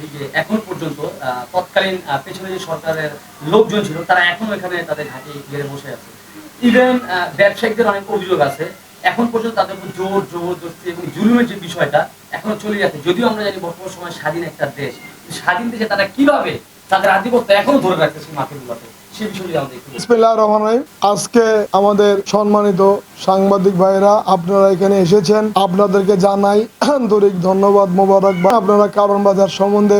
এই যে এখন পর্যন্ত তৎকালীন পেছনে যে সরকারের লোকজন ছিল তারা এখনো এখানে তাদের ঘাঁটি ঘিরে বসে আছে। ইভেন ব্যবসায়িকদের অনেক অভিযোগ আছে, এখন পর্যন্ত তাদের উপর জোর জবরদস্তি এবং জুলুমের যে বিষয়টা এখনো চলে যাচ্ছে। যদিও আমরা জানি বর্তমান সময় স্বাধীন একটা দেশ, স্বাধীন দেশে তারা কিভাবে তাদের আধিপত্য এখনো ধরে রাখতেছে মাটিগুলোতে, সেই বিষয়টি আমাদের একটু। বিসমিল্লাহির রহমানির রহিম। আজকে আমাদের সম্মানিত সাংবাদিক ভাইরা আপনারা এখানে এসেছেন, আপনাদেরকে জানাই আন্তরিক ধন্যবাদ, মোবারকবাদ। আপনারা কারণ বাজার সম্বন্ধে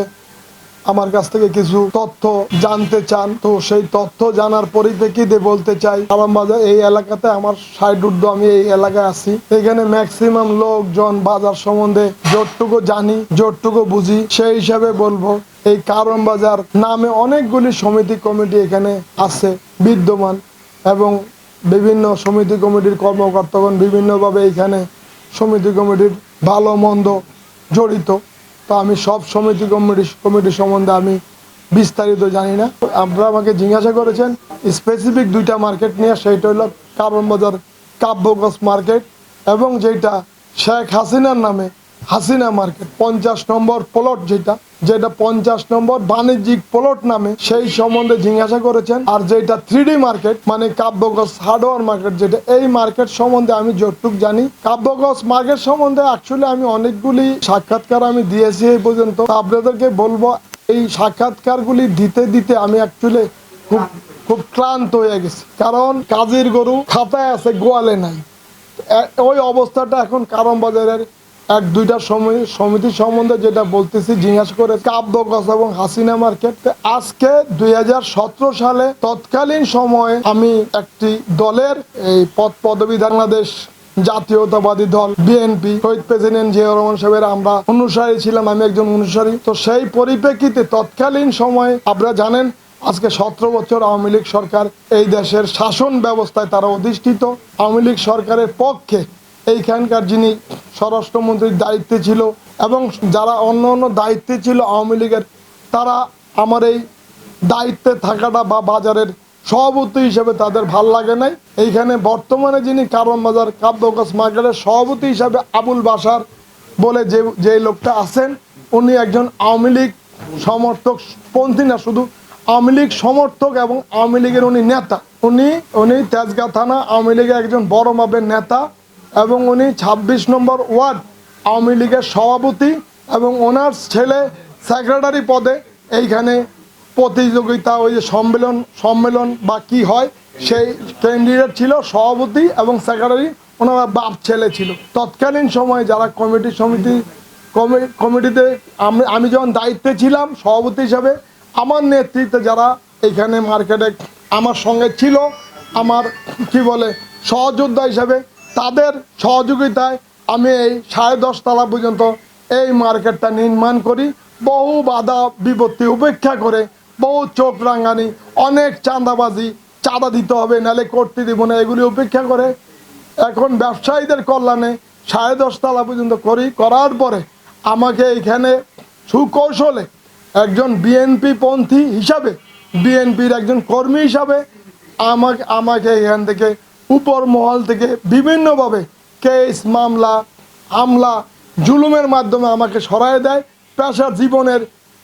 আমার কাছ থেকে কিছু তথ্য জানতে চান, তো সেই তথ্য জানার পরিপ্রেক্ষিতে বলতে চাই, কারণ বাজার এই এলাকাতে আমার 60 আমি এই এলাকায় আছি। এখানে ম্যাক্সিমাম লোকজন বাজার সম্বন্ধে যতটুকু জানি যতটুকু বুঝি সেই হিসাবে বলবো। এই কারণ বাজার নামে অনেকগুলি সমিতি কমিটি এখানে আছে বিদ্যমান, এবং বিভিন্ন সমিতি কমিটির কর্মকর্তাগণ বিভিন্নভাবে এখানে সমিতি কমিটির ভালো মন্দ জড়িত। তো আমি সব সমিতি কমিটি সম্বন্ধে আমি বিস্তারিত জানি না। আপনারা আমাকে জিজ্ঞাসা করেছেন স্পেসিফিক দুইটা মার্কেট নিয়ে, সেইটা হলো কারণ বাজার কাব্যগঞ্জ মার্কেট এবং যেটা শেখ হাসিনার নামে হাসিনা মার্কেট 50 নম্বর প্লট, যেটা 50 নম্বর বাণিজ্যিক প্লট নামে, সেই সম্বন্ধে জিজ্ঞাসা করেছেন। আর যেটা 3D মার্কেট মানে কাব্যগঞ্জ হার্ডওয়্যার মার্কেট, যেটা এই মার্কেট সম্বন্ধে আমি যতটুকু জানি, কাব্যগঞ্জ মার্কেট সম্বন্ধে অ্যাকচুয়ালি আমি অনেকগুলি সাক্ষাৎকার আমি দিয়েছি এই পর্যন্ত। আপনাদেরকে বলবো এই সাক্ষাৎকারগুলি দিতে দিতে আমি অ্যাকচুয়ালি খুব ক্লান্ত হয়ে গেছি, কারণ কাজের গরু খাতায় আছে গোয়ালে নাই। ওই অবস্থাটা এখন কারণ বাজারের এক দুইটা সমিতি সম্বন্ধে যেটা বলতেছি, জিজ্ঞাসা করে কাব্যগঞ্জ এবং হাসিনা মার্কেট। আজকে 2017 সালে তৎকালীন সময়ে আমি একটি দলের এই পদবী বাংলাদেশ জাতীয়তাবাদী দল বিএনপি শহীদ প্রেসিডেন্ট জিয়াউর রহমান সাহেবের আমরা অনুসারী ছিলাম, আমি একজন অনুসারী। তো সেই পরিপ্রেক্ষিতে তৎকালীন সময়ে আপনারা জানেন আজকে 17 বছর আওয়ামী লীগ সরকার এই দেশের শাসন ব্যবস্থায় তারা অধিষ্ঠিত। আওয়ামী লীগ সরকারের পক্ষে এইখানকার যিনি স্বরাষ্ট্রমন্ত্রীর দায়িত্বে ছিল এবং যারা অন্য অন্য দায়িত্বে ছিল আওয়ামী লীগের, তারা আমার এই দায়িত্বে থাকাটা বা বাজারের সভাপতি হিসেবে তাদের ভাল লাগে নাই। এইখানে বর্তমানে যিনি কারণ বাজার কাব্যগঞ্জ মার্কেটের সভাপতি হিসাবে আবুল বাশার বলে যে লোকটা আছেন, উনি একজন আওয়ামী লীগ সমর্থক পন্থী না, শুধু আওয়ামী লীগ সমর্থক এবং আওয়ামী লীগের উনি নেতা। উনি তেজগাঁ থানা আওয়ামী লীগের একজন বড় মাপের নেতা এবং উনি 26 নম্বর ওয়ার্ড আওয়ামী লীগের সভাপতি এবং ওনার ছেলে সেক্রেটারি পদে এইখানে প্রতিযোগিতা, ওই যে সম্মেলন বা কি হয় সেই ক্যান্ডিডেট ছিল, সভাপতি এবং সেক্রেটারি ওনার বাপ ছেলে ছিল। তৎকালীন সময়ে যারা কমিটিতে আমি যখন দায়িত্বে ছিলাম সভাপতি হিসাবে, আমার নেতৃত্বে যারা এইখানে মার্কেটে আমার সঙ্গে ছিল, আমার কি বলে সহযোদ্ধা হিসাবে, তাদের সহযোগিতায় আমি এই 10.5 তলা পর্যন্ত এই মার্কেটটা নির্মাণ করি। বহু বাধা বিপত্তি উপেক্ষা করে, বহু চোখ রাঙানি, অনেক চাঁদাবাজি, চাঁদা দিতে হবে নাহলে করতে দিব না, এগুলি উপেক্ষা করে এখন ব্যবসায়ীদের কল্যাণে 10.5 তলা পর্যন্ত করার পরে আমাকে এইখানে সুকৌশলে একজন বিএনপি পন্থী হিসাবে, বিএনপির একজন কর্মী হিসাবে আমাকে এখান থেকে উপর মহল থেকে বিভিন্নভাবে কেস মামলা হামলা জুলুমের মাধ্যমে আমাকে সরায় দেয়, পেশার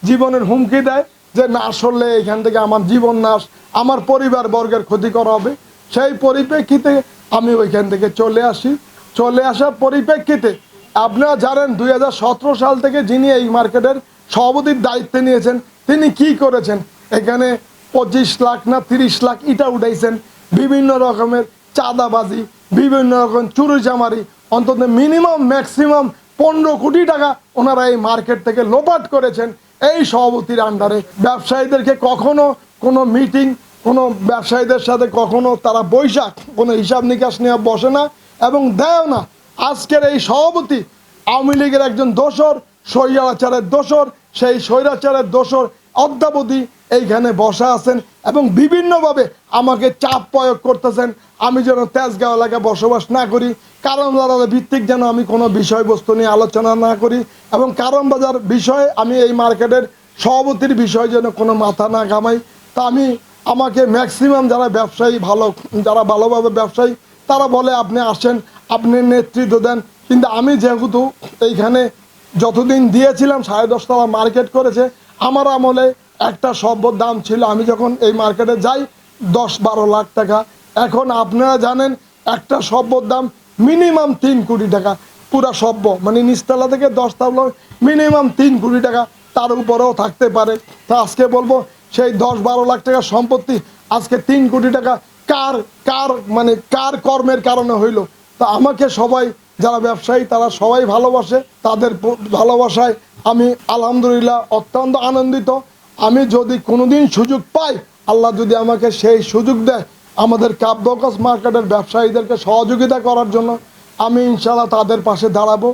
জীবনের হুমকি দেয় যে না সরলে এখান থেকে আমার জীবন নাশ, আমার পরিবার বর্গের ক্ষতি করা হবে। সেই পরিপ্রেক্ষিতে আমি ওইখান থেকে চলে আসার পরিপ্রেক্ষিতে আপনারা জানেন 2017 সাল থেকে যিনি এই মার্কেটের সভাপতির দায়িত্বে নিয়েছেন, তিনি কি করেছেন, এখানে 25 লাখ না 30 লাখ ইটা উঠাইছেন, বিভিন্ন রকমের চাঁদাবাজি, বিভিন্ন রকম চুরিচামারি, অন্তত ম্যাক্সিমাম 15 কোটি টাকা ওনারা এই মার্কেট থেকে লোপাট করেছেন এই সভাপতির আন্ডারে। ব্যবসায়ীদেরকে কখনো কোনো মিটিং, কোনো ব্যবসায়ীদের সাথে কখনো তারা বৈশাখ কোনো হিসাব নিকাশ নিয়ে বসে না এবং দেয় না। আজকের এই সভাপতি আওয়ামী লীগের একজন দোসর, স্বৈরাচারের দোসর, সেই স্বৈরাচারের দোসর অদ্যাবধি এইখানে বসা আছেন এবং বিভিন্নভাবে আমাকে চাপ প্রয়োগ করতেছেন আমি যেন তেজগাঁও এলাকায় বসবাস না করি, কারণ বাজার ভিত্তিক যেন আমি কোনো বিষয়বস্তু নিয়ে আলোচনা না করি এবং কারণ বাজার বিষয়ে আমি এই মার্কেটের সভাপতির বিষয়ে যেন কোনো মাথা না ঘামাই। তা আমাকে ম্যাক্সিমাম যারা ব্যবসায়ী যারা ভালোভাবে ব্যবসায়ী তারা বলে আপনি আসেন, আপনি নেতৃত্ব দেন, কিন্তু আমি যেহেতু এইখানে যতদিন দিয়েছিলাম 10.5 তলা মার্কেট করেছে। আমার আমলে একটা সভ্যর দাম ছিল, আমি যখন এই মার্কেটে যাই 10-12 লাখ টাকা। এখন আপনারা জানেন একটা সভ্যর দাম মিনিমাম 3 কোটি টাকা, পুরা সভ্য মানে নিচতলা থেকে 10 তলা মিনিমাম 3 কোটি টাকা, তার উপরেও থাকতে পারে। তা আজকে বলবো সেই 10-12 লাখ টাকার সম্পত্তি আজকে 3 কোটি টাকা কার কার মানে কার কর্মের কারণে হইলো। তা আমাকে সবাই যারা ব্যবসায়ী তারা সবাই ভালোবাসে, তাদের ভালোবাসায় আমি আলহামদুলিল্লাহ অত্যন্ত আনন্দিত। আমি যদি কোনোদিন সুযোগ পাই, আল্লাহ যদি আমাকে সেই সুযোগ দেয় আমাদের কাবদকাস মার্কেটের ব্যবসায়ীদেরকে সহযোগিতা করার জন্য, আমি ইনশাআল্লাহ তাদের পাশে দাঁড়াবো।